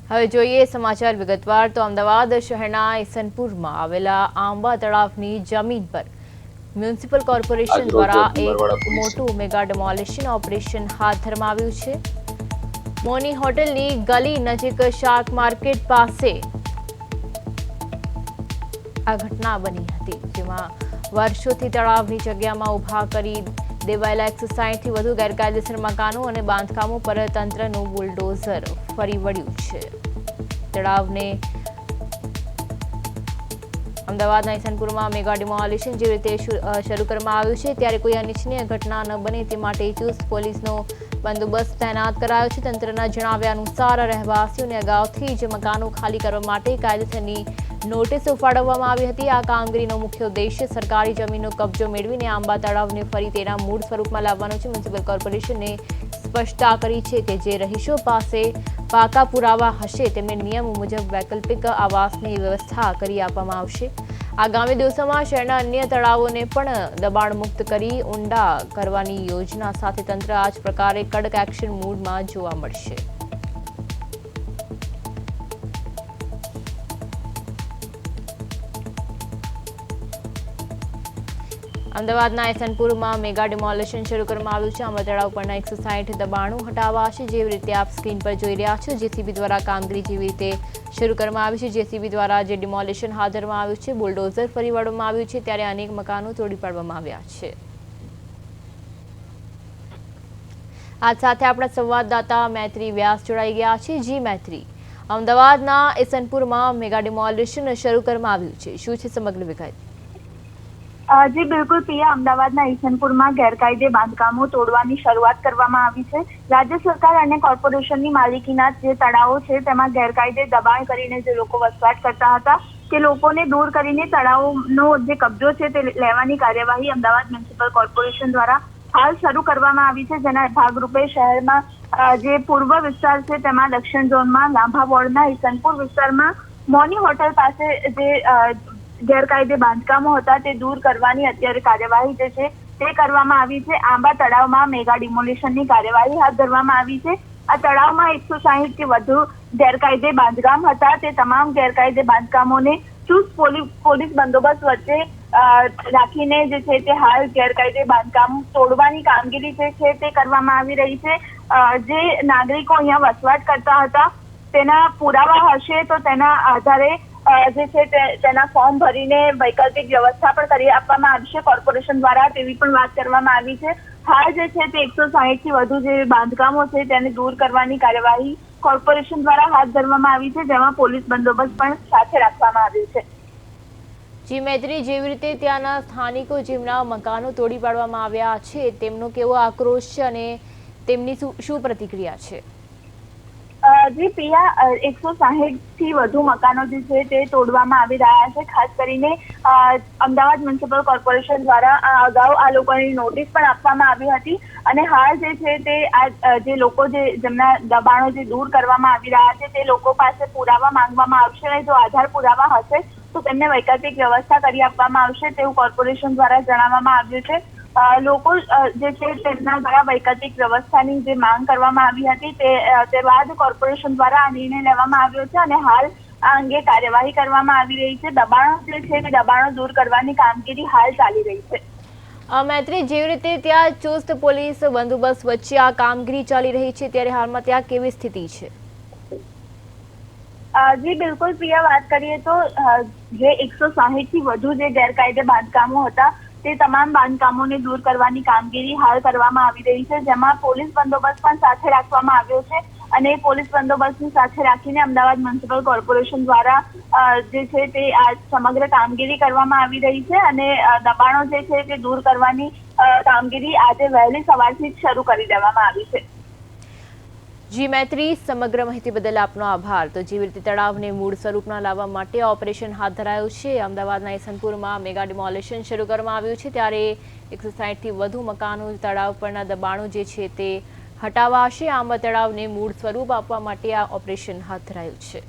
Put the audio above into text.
હવે જોઈએ સમાચાર વિગતવાર તો અમદાવાદ શહેરના ઈસનપુરમાં આવેલા આંબા તળાવની જમીન પર મ્યુનિસિપલ કોર્પોરેશન દ્વારા એક મોટું મેગા ડેમોલિશન ઓપરેશન હાથ ધરવામાં આવ્યું છે। મોની હોટલની ગલી નજીક શાક માર્કેટ પાસે આ ઘટના બની હતી, જેમાં વર્ષોથી તળાવની જગ્યામાં ઊભા કરી દેવાયેલા 160થી વધુ ગેરકાયદેસર મકાનો અને બાંધકામો પર તંત્રનું બુલડોઝર ફરી વળ્યું છે। તળાવને અમદાવાદના ઈસનપુરમાં મેગા ડિમોલિશન જે રીતે શરૂ કરવામાં આવ્યું છે, ત્યારે કોઈ અનિચ્છનીય ઘટના ન બને તે માટે ચુસ્ત પોલીસનો બંદોબસ્ત તૈનાત કરાયો છે। તંત્રના જણાવ્યા અનુસાર રહેવાસીઓને અગાઉથી જ મકાનો ખાલી કરવા માટે કાયદેસરની નોટિસો ફાળવવામાં આવી હતી। આ કામગીરીનો મુખ્ય ઉદ્દેશ્ય સરકારી જમીનનો કબજો મેળવીને આંબા તળાવને ફરી તેના મૂળ સ્વરૂપમાં લાવવાનો છે। મ્યુનિસિપલ કોર્પોરેશને સ્પષ્ટતા કરી છે કે જે રહીશો પાસે પાકા પુરાવા હશે તેમને નિયમ મુજબ વૈકલ્પિક આવાસની વ્યવસ્થા કરી આપવામાં આવશે। આગામી દિવસોમાં શહેરના અન્ય તળાવોને પણ દબાણ મુક્ત કરી ઊંડા કરવાની યોજના સાથે તંત્ર આ જ પ્રકારે કડક એક્શન મૂડમાં જોવા મળશે। અમદાવાદના ઈસનપુરમાં મેગા ડિમોલિશન શરૂ કરવામાં આવ્યું છે। આંબા તળાવ પરના 160 દબાણો હટાવાશે। જેવી રીતે આપ સ્ક્રીન પર જોઈ રહ્યા છો, જેસીબી દ્વારા કામગીરી જેવી રીતે શરૂ કરવામાં આવી છે। જેસીબી દ્વારા જે ડિમોલિશન હાથ ધરવામાં આવ્યું છે, બુલડોઝર ફરી વળવામાં આવ્યું છે, ત્યારે અનેક મકાનો તોડી પાડવામાં આવ્યા છે। આ સાથે આપણા સંવાદદાતા મૈત્રી વ્યાસ જોડાઈ ગયા છે। જી મૈત્રી, અમદાવાદના ઈસનપુરમાં મેગા ડિમોલિશન શરૂ કરવામાં આવ્યું છે, શું છે સમગ્ર વિગત? જી બિલકુલ પ્રિયા, અમદાવાદના ઈસનપુરમાં ગેરકાયદે બાંધકામો તોડવાની શરૂઆત કરવામાં આવી છે। રાજ્ય સરકાર અને કોર્પોરેશનની માલિકીના જે તળાવો છે તેમાં ગેરકાયદે દબાણ કરીને જે લોકો વસવાટ કરતા હતા તે લોકોને દૂર કરીને તળાવોનો જે કબજો છે તે લેવાની કાર્યવાહી અમદાવાદ મ્યુનિસિપલ કોર્પોરેશન દ્વારા હાલ શરૂ કરવામાં આવી છે। જેના ભાગરૂપે શહેરમાં જે પૂર્વ વિસ્તાર છે તેમાં દક્ષિણ ઝોનમાં લાંભા વોર્ડના ઈસનપુર વિસ્તારમાં મોની હોટલ પાસે જે ગેરકાયદે બાંધકામો હતા તે દૂર કરવાની અત્યારે કાર્યવાહી જે છે તે કરવામાં આવી છે। આંબા તળાવમાં મેગા ડિમોલિશનની કાર્યવાહી હાથ ધરવામાં આવી છે। આ તળાવમાં 160થી વધુ ગેરકાયદે બાંધકામ હતા। તે તમામ ગેરકાયદે બાંધકામોને ચુસ્ત પોલીસ બંદોબસ્ત વચ્ચે રાખીને જે છે તે હાલ ગેરકાયદે બાંધકામ તોડવાની કામગીરી જે છે તે કરવામાં આવી રહી છે। જે નાગરિકો અહીંયા વસવાટ કરતા હતા તેના પુરાવા હશે તો તેના આધારે જે છે તેના ફોર્મ ભરીને વૈકલ્પિક વ્યવસ્થા પણ કરી આપવામાં આવશે કોર્પોરેશન દ્વારા, તેવી પણ વાત કરવામાં આવી છે। હાલ જે છે તે 160થી વધુ જે બાંધકામો છે તેને દૂર કરવાની કાર્યવાહી કોર્પોરેશન દ્વારા હાથ ધરવામાં આવી છે, જેમાં પોલીસ બંદોબસ્ત પણ સાથે રાખવામાં આવ્યું છે। જી મૈત્રી, જેવી રીતે ત્યાંના સ્થાનિકો જેમના મકાનો તોડી પાડવામાં આવ્યા છે તેમનો કેવો આક્રોશ છે અને તેમની શું પ્રતિક્રિયા છે? જી પ્રિયા, 160થી વધુ મકાનો જે છે તે તોડવામાં આવી રહ્યા છે। ખાસ કરીને અમદાવાદ મ્યુનિસિપલ કોર્પોરેશન દ્વારા અગાઉ આ લોકોની નોટિસ પણ આપવામાં આવી હતી અને હાલ જે છે તે આ જે લોકો જેમના દબાણો જે દૂર કરવામાં આવી રહ્યા છે તે લોકો પાસે પુરાવા માંગવામાં આવશે અને જો આધાર પુરાવા હશે તો તેમને વૈકલ્પિક વ્યવસ્થા કરી આપવામાં આવશે તેવું કોર્પોરેશન દ્વારા જણાવવામાં આવ્યું છે। લોકો જે છે તેમના દ્વારા વૈકલ્પિક વ્યવસ્થાની જે માંગ કરવામાં આવી હતી તે બાદ કોર્પોરેશન દ્વારા આ નિર્ણય લેવામાં આવ્યો છે અને હાલ આ અંગે કાર્યવાહી કરવામાં આવી રહી છે। દબાણો જે છે તે દબાણો દૂર કરવાની કામગીરી હાલ ચાલી રહી છે। મૈત્રી, જેવી રીતે ત્યાં ચુસ્ત પોલીસ બંદોબસ્ત વચ્ચે આ કામગીરી ચાલી રહી છે, ત્યારે હાલમાં ત્યાં કેવી સ્થિતિ છે? જી બિલકુલ પ્રિયા, વાત કરીએ તો જે 160થી વધુ જે ગેરકાયદે બાંધકામો હતા તે તમામ બાંધકામોને દૂર કરવાની કામગીરી હાલ કરવામાં આવી રહી છે, જેમાં પોલીસ બંદોબસ્ત પણ સાથે રાખવામાં આવ્યો છે અને પોલીસ બંદોબસ્તની સાથે રાખીને અમદાવાદ મ્યુનિસિપલ કોર્પોરેશન દ્વારા જે છે તે આ સમગ્ર કામગીરી કરવામાં આવી રહી છે અને દબાણો જે છે તે દૂર કરવાની કામગીરી આજે વહેલી સવારથી જ શરૂ કરી દેવામાં આવી છે। જી મૈત્રી, સમગ્ર માહિતી બદલ આપનો આભાર। તો જેવી રીતે તળાવને મૂળ સ્વરૂપમાં લાવવા માટે ઓપરેશન હાથ ધરાયું છે। અમદાવાદના ઈસનપુરમાં મેગા ડિમોલિશન શરૂ કરવામાં આવ્યું છે, ત્યારે 160થી વધુ મકાનો તળાવ પરના દબાણો જે છે તે હટાવાશે। આંબા તળાવને મૂળ સ્વરૂપ આપવા માટે આ ઓપરેશન હાથ ધરાયું છે।